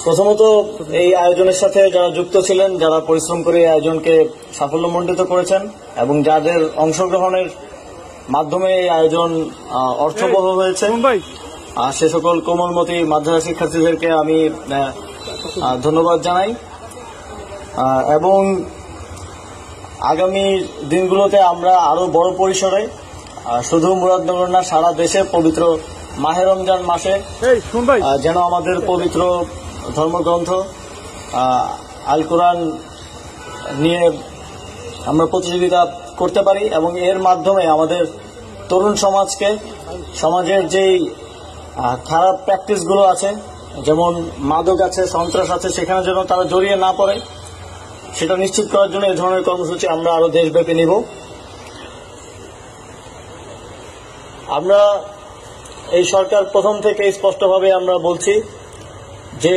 প্রথমত এই আয়োজনের সাথে যারা যুক্ত ছিলেন, যারা পরিশ্রম করে এই আয়োজনকে সাফল্যমণ্ডিত করেছেন এবং যাদের অংশগ্রহণের মাধ্যমে এই আয়োজন অর্থবহ হয়েছে, সে সকল কোমলমতি মাদ্রাসা শিক্ষার্থীদেরকে আমি ধন্যবাদ জানাই। এবং আগামী দিনগুলোতে আমরা আরো বড় পরিসরে শুধু মুরাদনগর না, সারা দেশে পবিত্র মাহে রমজান মাসে যেন আমাদের পবিত্র ধর্মগ্রন্থ আল কোরআন নিয়ে আমরা প্রতিযোগিতা করতে পারি এবং এর মাধ্যমে আমাদের তরুণ সমাজকে, সমাজের যেই খারাপ প্র্যাকটিসগুলো আছে, যেমন মাদক আছে, সন্ত্রাস আছে, সেখানে যেন তারা জড়িয়ে না পড়ে, সেটা নিশ্চিত করার জন্য এই ধরনের কর্মসূচি আমরা আরো দেশব্যাপী নিব। আমরা এই সরকার প্রথম থেকে স্পষ্টভাবে আমরা বলছি যে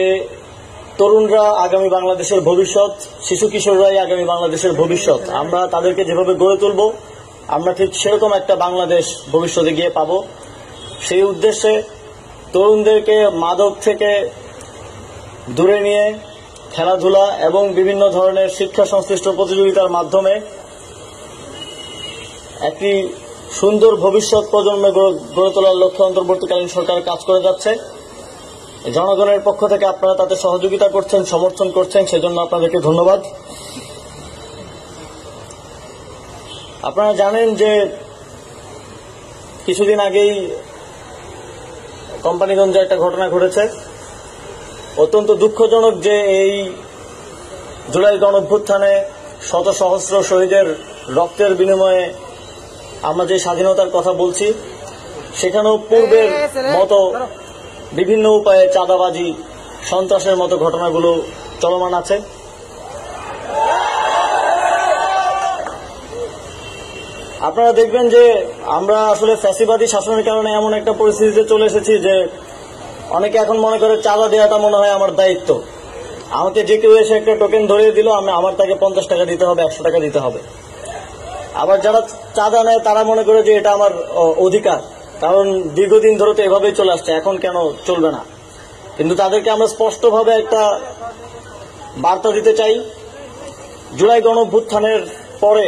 তরুণরা আগামী বাংলাদেশের ভবিষ্যৎ, শিশু কিশোররাই আগামী বাংলাদেশের ভবিষ্যৎ। আমরা তাদেরকে যেভাবে গড়ে তুলব, আমরা ঠিক সেরকম একটা বাংলাদেশ ভবিষ্যতে গিয়ে পাব। সেই উদ্দেশ্যে তরুণদেরকে মাদক থেকে দূরে নিয়ে খেলাধুলা এবং বিভিন্ন ধরনের শিক্ষা সংশ্লিষ্ট প্রতিযোগিতার মাধ্যমে একটি সুন্দর ভবিষ্যৎ প্রজন্মে গড়ে তোলার লক্ষ্যে অন্তর্বর্তীকালীন সরকার কাজ করে যাচ্ছে। জনগণের পক্ষ থেকে আপনারা তাতে সহযোগিতা করছেন, সমর্থন করছেন, সেজন্য আপনাদেরকে ধন্যবাদ। আপনারা জানেন যে কিছুদিন আগেই কোম্পানিগঞ্জে একটা ঘটনা ঘটেছে। অত্যন্ত দুঃখজনক যে এই জুলাই গণঅভ্যুত্থানে শত সহস্র শহীদের রক্তের বিনিময়ে আমরা যে স্বাধীনতার কথা বলছি, সেখানেও পূর্বের মতো বিভিন্ন উপায়ে চাঁদাবাজি, সন্ত্রাসের মতো ঘটনাগুলো চলমান আছে। আপনারা দেখবেন যে আমরা আসলে ফ্যাসিবাদী শাসনের কারণে এমন একটা পরিস্থিতিতে চলে এসেছি যে অনেকে এখন মনে করে চাঁদা দেওয়াটা মনে হয় আমার দায়িত্ব। আমাকে যে কেউ এসে একটা টোকেন ধরিয়ে দিল, আমার তাকে 50 টাকা দিতে হবে, 100 টাকা দিতে হবে। আবার যারা চাঁদা নেয় তারা মনে করে যে এটা আমার অধিকার, কারণ দীর্ঘদিন ধরে তো এভাবেই চলে আসছে, এখন কেন চলবে না। কিন্তু তাদেরকে আমরা স্পষ্টভাবে একটা বার্তা দিতে চাই, জুলাই গণঅভ্যুত্থানের পরে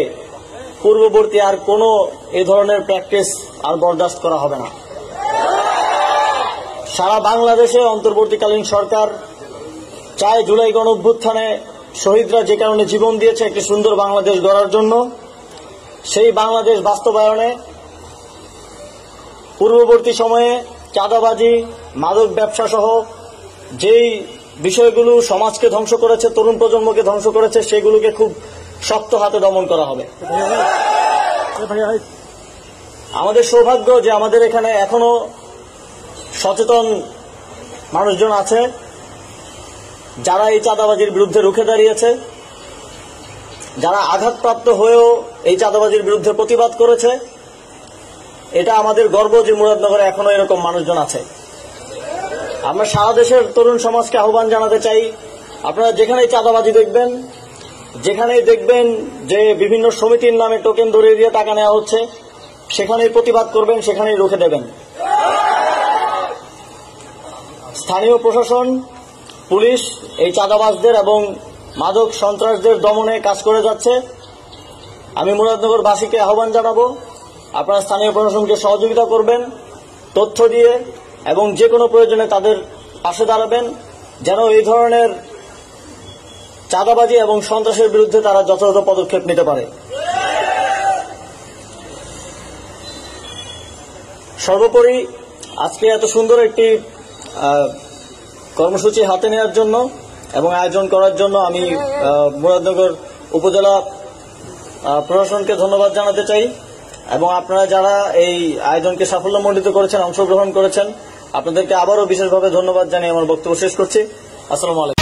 পূর্ববর্তী আর কোনো এ ধরনের প্র্যাকটিস আর বরদাস্ত করা হবে না। সারা বাংলাদেশে অন্তর্বর্তীকালীন সরকার চায় জুলাই গণঅভ্যুত্থানে শহীদরা যে কারণে জীবন দিয়েছে একটি সুন্দর বাংলাদেশ গড়ার জন্য, সেই বাংলাদেশ বাস্তবায়নে পূর্ববর্তী সময়ে চাঁদাবাজি, মাদক ব্যবসা সহ যেই বিষয়গুলো সমাজকে ধ্বংস করেছে, তরুণ প্রজন্মকে ধ্বংস করেছে, সেগুলোকে খুব শক্ত হাতে দমন করা হবে। আমাদের সৌভাগ্য যে আমাদের এখানে এখনো সচেতন মানুষজন আছে যারা এই চাঁদাবাজির বিরুদ্ধে রুখে দাঁড়িয়েছে, যারা আঘাতপ্রাপ্ত হয়েও এই চাঁদাবাজির বিরুদ্ধে প্রতিবাদ করেছে। এটা আমাদের গর্ব যে মুরাদনগরে এখনো এরকম মানুষজন আছে। আমরা সারা দেশের তরুণ সমাজকে আহ্বান জানাতে চাই, আপনারা যেখানেই চাঁদাবাজি দেখবেন, যেখানেই দেখবেন যে বিভিন্ন সমিতির নামে টোকেন ধরিয়ে দিয়ে টাকা নেওয়া হচ্ছে, সেখানেই প্রতিবাদ করবেন, সেখানেই রুখে দেবেন। স্থানীয় প্রশাসন, পুলিশ এই চাঁদাবাজদের এবং মাদক সন্ত্রাসদের দমনে কাজ করে যাচ্ছে। আমি মুরাদনগরবাসীকে আহ্বান জানাবো, আপনারা স্থানীয় প্রশাসনকে সহযোগিতা করবেন তথ্য দিয়ে এবং যে কোনো প্রয়োজনে তাদের পাশে দাঁড়াবেন, যেন এই ধরনের চাঁদাবাজি এবং সন্ত্রাসের বিরুদ্ধে তারা যথাযথ পদক্ষেপ নিতে পারে। সর্বোপরি আজকে এত সুন্দর একটি কর্মসূচি হাতে নেওয়ার জন্য এবং আয়োজন করার জন্য আমি মুরাদনগর উপজেলা প্রশাসনকে ধন্যবাদ জানাতে চাই এবং আপনারা যারা এই আয়োজনকে সাফল্যমণ্ডিত করেছেন, অংশগ্রহণ করেছেন, আপনাদেরকে আবারও বিশেষভাবে ধন্যবাদ জানিয়ে আমার বক্তব্য শেষ করছি। আসসালামু আলাইকুম।